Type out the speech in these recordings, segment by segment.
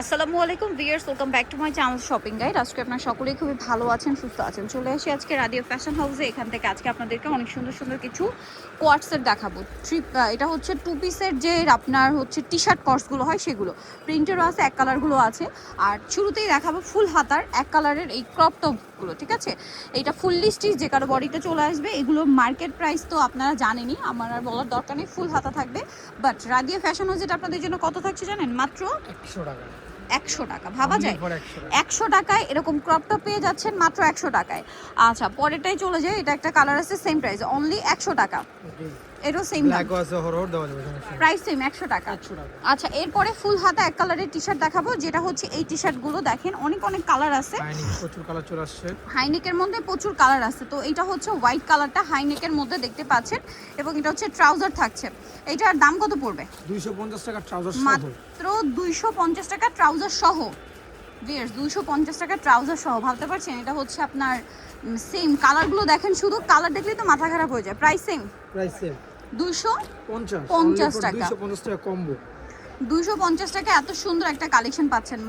আসসালামু আলাইকুম viewers, welcome back to my channel shopping guide. আজকে আপনারা সকলেই খুবই ভালো আছেন, সুস্থ আছেন। চলে আসি আজকে রাদিয়া ফ্যাশন হাউসে। এখান থেকে আজকে আপনাদেরকে অনেক সুন্দর সুন্দর কিছু কোয়ার্টসের দেখাবো। এটা হচ্ছে টু পিসের যে আপনার হচ্ছে টি শার্ট কর্সগুলো হয় সেগুলো প্রিন্টেরও আছে, এক কালারগুলো আছে। আর শুরুতেই দেখাবো ফুল হাতার এক কালারের এই ক্রপ টপগুলো, ঠিক আছে? এইটা ফুললি স্টিচ, যে কারো বডিতে চলে আসবে। এগুলো মার্কেট প্রাইস তো আপনারা জানেনই, আমার আর বলার দরকার নেই, ফুল হাতা থাকবে। বাট রাদিয়া ফ্যাশন হাউস এটা আপনাদের জন্য কত থাকছে জানেন? মাত্র 100 টাকা। 100 টাকা। ভাবা যায় 100 টাকায় এরকম ক্রপ টপ পেয়ে যাচ্ছেন মাত্র 100 টাকায়। আচ্ছা, পরেরটাই চলে যায়। এটা একটা কালার আছে, সেম প্রাইস, অনলি 100 টাকা। এটাও সেম দাম, প্রাইস সেম 100 টাকা। আচ্ছা, এরপরে ফুল হাতা এক কালারের টি শার্ট দেখাবো, যেটা হচ্ছে এই টি শার্টগুলো দেখেন অনেক অনেক কালার আছে। প্রচুর কালার চলে আসছে, হাইনেকের মধ্যে প্রচুর কালার আছে। তো এটা হচ্ছে হোয়াইট কালারটা হাইনেকের মধ্যে দেখতে পাচ্ছেন, এবং এটা হচ্ছে ট্রাউজার থাকছে। এটার দাম কত পড়বে? 250 টাকা ট্রাউজার সহ। মাত্র 250 টাকা ট্রাউজার সহ। ভিউয়ার্স, 250 টাকা ট্রাউজার সহ। ভাবতে পারছেন? এটা হচ্ছে আপনার সেম কালারগুলো দেখেন, শুধু কালার দেখলেই তো মাথা খারাপ হয়ে যায়। প্রাইস সেম, প্রাইস সেম 250 টাকা। 250 টাকা কম্বো। 250 টাকা এত সুন্দর একটা কালেকশন পাচ্ছেন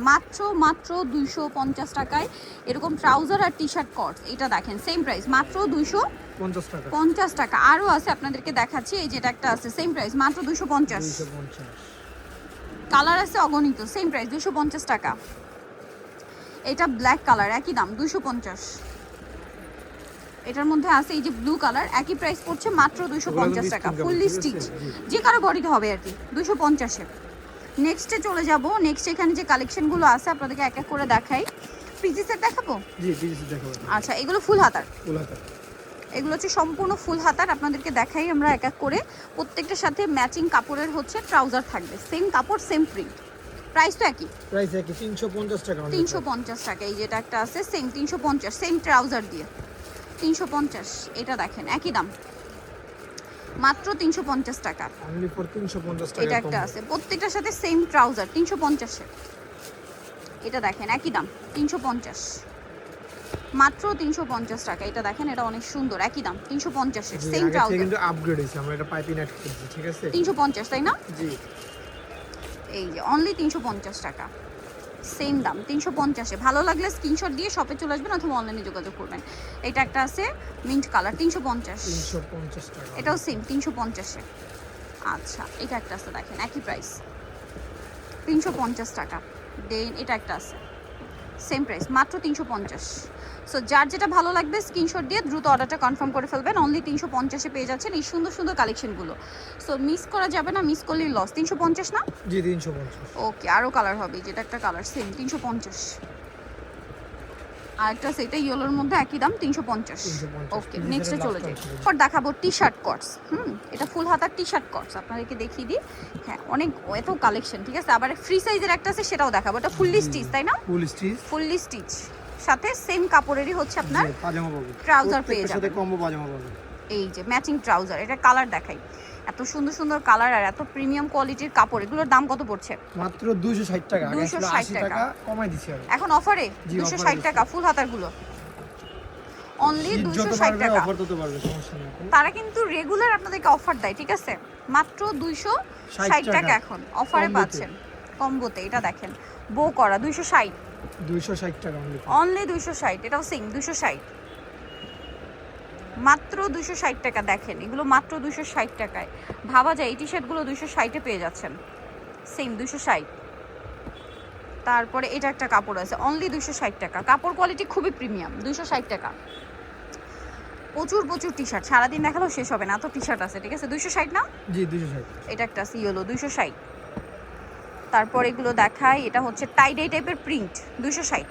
মাত্র 250 টাকায়। এরকম ট্রাউজার আর টি শার্ট কটস, এটা দেখেন সেম প্রাইস, মাত্র 250 টাকা। আরও আছে, আপনাদেরকে দেখাচ্ছি। এই যেটা একটা আছে, সেম প্রাইস, মাত্র 250। কালার আছে অগণিত, সেম প্রাইস 250 টাকা। এটা ব্ল্যাক কালার, একই দাম 250। এটার মধ্যে আছে এই যে ব্লু কালার, একই প্রাইস পড়ছে মাত্র 250 টাকা, ফুললি স্টিচ, যে কারো বডিতে হবে আর কি, 250-এ। নেক্সটে চলে যাব। নেক্সট এখানে যে কালেকশনগুলো আছে আপনাদেরকে এক এক করে দেখাই। পিসের দেখাবো? জি, পিসের দেখাবো। আচ্ছা, এগুলো ফুল হাতার, ফুল হাতার, এগুলো হচ্ছে সম্পূর্ণ ফুল হাতার। আপনাদেরকে দেখাই আমরা এক এক করে। প্রত্যেকটার সাথে ম্যাচিং কাপড়ের হচ্ছে ট্রাউজার থাকবে, সেম কাপড় সেম প্রিন্ট। প্রাইস তো একই, 350 টাকা। 350 টাকা। এই যেটা একটা আছে সেম 350, সেম ট্রাউজার দিয়ে 350। এটা দেখেন একই দাম, মাত্র 350 টাকা। অনলি ফর 350 টাকা। এটা একটা আছে, প্রত্যেকটার সাথে সেম ট্রাউজার 350-এ। এটা দেখেন একই দাম 350, মাত্র 350 টাকা। এটা দেখেন, এটা অনেক সুন্দর, একই দাম 350-এ, সেম ট্রাউজার। কিন্তু আপগ্রেড হইছে, আমরা এটা পাইপিং অ্যাড করেছি, ঠিক আছে? 350, তাই না? জি, এই যে অনলি 350 টাকা, সেম দাম 350-এ। ভালো লাগলে স্ক্রিনশট দিয়ে শপে চলে আসবেন অথবা অনলাইনে যোগাযোগ করবেন। এটা একটা আছে মিন্ট কালার, 350। 350 টাকা। এটাও সেম 350-এ। আচ্ছা, এটা একটা আছে দেখেন, একই প্রাইস 350 টাকা। দেন এটা একটা আছে, সেম প্রাইস, মাত্র 350। সো যার যেটা ভালো লাগবে স্ক্রিনশট দিয়ে দ্রুত অর্ডারটা কনফার্ম করে ফেলবেন। অনলি 350-এ পেয়ে যাচ্ছেন এই সুন্দর সুন্দর কালেকশনগুলো। সো মিস করা যাবে না, মিস করলেই লস। 350 না? জি, 350। ওকে, আরও কালার হবে, যেটা একটা কালার সেম 350। আর একটা সেটা ইয়েলোর মধ্যে, একই দাম 350। ওকে, নেক্সটে চলে যাই। পর দেখাবো টি শার্ট কটস। এটা ফুল হাতার টি শার্ট কটস, আপনাদেরকে দেখিয়ে দিই। হ্যাঁ, অনেক এত কালেকশন, ঠিক আছে? আবার ফ্রি সাইজের একটা আছে, সেটাও দেখাবো। এটা ফুললি স্টিচ, তাই না? ফুললি স্টিচ, সাথে সেম কাপড়েরই হচ্ছে আপনার পাজামা পাবো, ট্রাউজার পেয়ে যাবেন। সাথে কম্বো পাজামা পাবো। এই যে ম্যাচিং ট্রাউজার, এটা কালার দেখাই। এত সুন্দর সুন্দর কালার আর এত প্রিমিয়াম কোয়ালিটির কাপড়। এগুলোর দাম কত পড়ছে? মাত্র 260 টাকা। 260 টাকা কমাই দিছি এখন অফারে। 260 টাকা ফুল হাতার গুলো, অনলি 260 টাকা। অফার দিতে পারবে, সমস্যা নেই। তারা কিন্তু রেগুলার আপনাদেরকে অফার দেয়, ঠিক আছে? মাত্র 260 টাকা এখন অফারে পাচ্ছেন কম্বোতে। এটা দেখেন বো করা, 260 টাকা অনলি 260। এটাও সেম 260, মাত্র 260 টাকা। দেখেন এগুলো মাত্র 260 টাকায়। ভাবা যায় এই টি শার্টগুলো 260-এ পেয়ে যাচ্ছেন, সেম 260। তারপরে এটা একটা কাপড় আছে, অনলি 260 টাকা। কাপড় কোয়ালিটি খুবই প্রিমিয়াম, 260 টাকা। প্রচুর প্রচুর টি শার্ট, সারাদিন দেখালেও শেষ হবে না, এত টি শার্ট আছে, ঠিক আছে? 260 না? জি, 260। এটা একটা আছে ইয়েলো, 260। তারপর এগুলো দেখাই, এটা হচ্ছে টাই ডাই টাইপের প্রিন্ট, 260।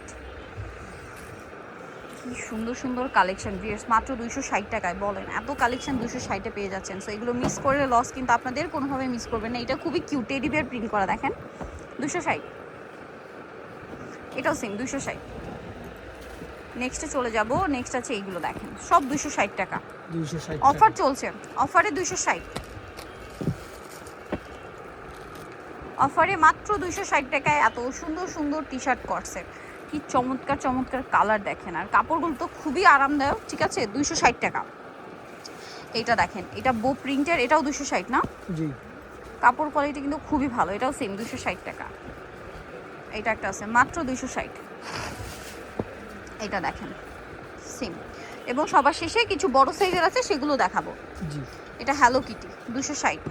কি সুন্দর সুন্দর কালেকশন ভিউয়ার্স, মাত্র 260 টাকায়। বলেন, এত কালেকশন 260-এ পেয়ে যাচ্ছেন। সো এগুলো মিস করলে লস, কিন্তু আপনাদের কোনোভাবে মিস করবেন না। এটা খুবই কিউট, টেডি বিয়ার প্রিন্ট করা, দেখেন 260। এটাও সেম 260। নেক্সটে চলে যাব। নেক্সট আছে এইগুলো দেখেন, সব 260 টাকা। 260 অফার চলছে, অফারে 260, অফারে মাত্র 260 টাকায় এত সুন্দর সুন্দর টি শার্ট করছে। কি চমৎকার চমৎকার কালার দেখেন, আর কাপড়গুলো তো খুবই আরামদায়ক, ঠিক আছে? 260 টাকা। এইটা দেখেন, এটা বো প্রিন্টের, এটাও 260 না? জি, কাপড় কোয়ালিটি কিন্তু খুবই ভালো, এটাও সেম 260 টাকা। এটা একটা আছে মাত্র 260। এটা দেখেন সেম। এবং সবার শেষে কিছু বড় সাইজের আছে, সেগুলো দেখাবো। জি। এটা হ্যালো কিটি 260।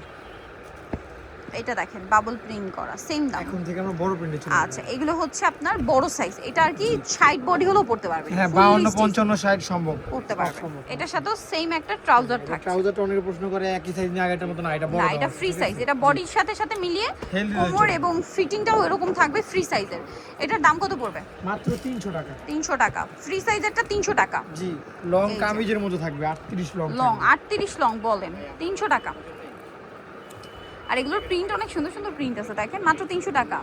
এটা দেখেন বাবল প্রিন্ট করা, সেম দাম। এখন থেকে আমরা বড় প্রিন্টে চলে আচ্ছা, এগুলো হচ্ছে আপনার বড় সাইজ। এটা আর কি 60 বডি হলেও পড়তে পারবেন। হ্যাঁ, Fully 52 stitched 55 60 সম্ভব পড়তে পারবেন। সম্ভব। এটার সাথেও সেম একটা ট্রাউজার থাকে। ট্রাউজারটা অনেকে প্রশ্ন করে একই সাইজ নিয়ে আগেরটার মতো না, এটা বড় না, এটা ফ্রি সাইজ। এটা বডির সাথে সাথে মিলিয়ে Healthy কোমর হয়েছে। এবং ফিটিংটাও এরকম থাকবে, ফ্রি সাইজের। এটার দাম কত পড়বে? মাত্র 300 টাকা। 300 টাকা। ফ্রি সাইজেরটা 300 টাকা। জি, লং এই যে। কামিজের মতো থাকবে 38 লং। লং 38 লং বলেন 300 টাকা। আর এগুলোর প্রিন্ট অনেক সুন্দর সুন্দর প্রিন্ট আছে, দেখেন মাত্র 300 টাকা।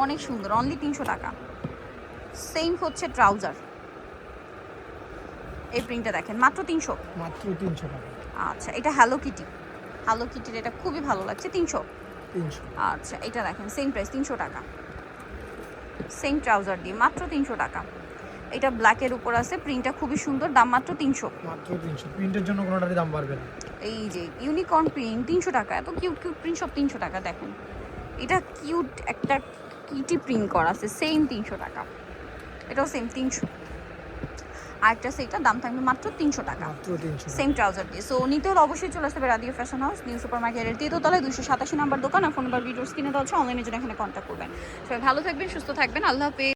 অনেক সুন্দর, অনলি 300 টাকা। সেম হচ্ছে ট্রাউজার, এই প্রিন্টটা দেখেন মাত্র 300। মাত্র 300 টাকা। আচ্ছা, এটা হ্যালো কিটি। হ্যালো কিটির এটা খুবই ভালো লাগছে, 300। 300। আচ্ছা, এটা দেখেন সেম প্রাইস 300 টাকা। সেম ট্রাউজার দিয়ে মাত্র 300 টাকা। এটা ব্ল্যাকের উপর আছে, প্রিন্টটা খুবই সুন্দর, দাম মাত্র 300। মাত্র 300। প্রিন্টের জন্য কোনোটারই দাম বাড়বে না। এই যে ইউনিকর্ন প্রিন্ট 300 টাকা। এত কিউট কিউট প্রিন্ট সব 300 টাকা। দেখেন এটা কিউট একটা কিটি প্রিন্ট করা আছে, সেম 300 টাকা। এটাও সেম 300। আরেকটা সেটার দাম থাকবে মাত্র 300 টাকা। মাত্র 300। সেম ট্রাউজার দিয়ে। সো নিতে হলে অবশ্যই চলে আসতে হবে Radia fashion house, new super মার্কেটের 3 তলায় 287 নাম্বার দোকান। আর ফোন নাম্বার ভিডিওস কিনে দেওয়া হচ্ছে, অনলাইনের জন্য এখানে কন্ট্যাক্ট করবেন। সবাই ভালো থাকবেন, সুস্থ থাকবেন, আল্লাহ হাফেজ।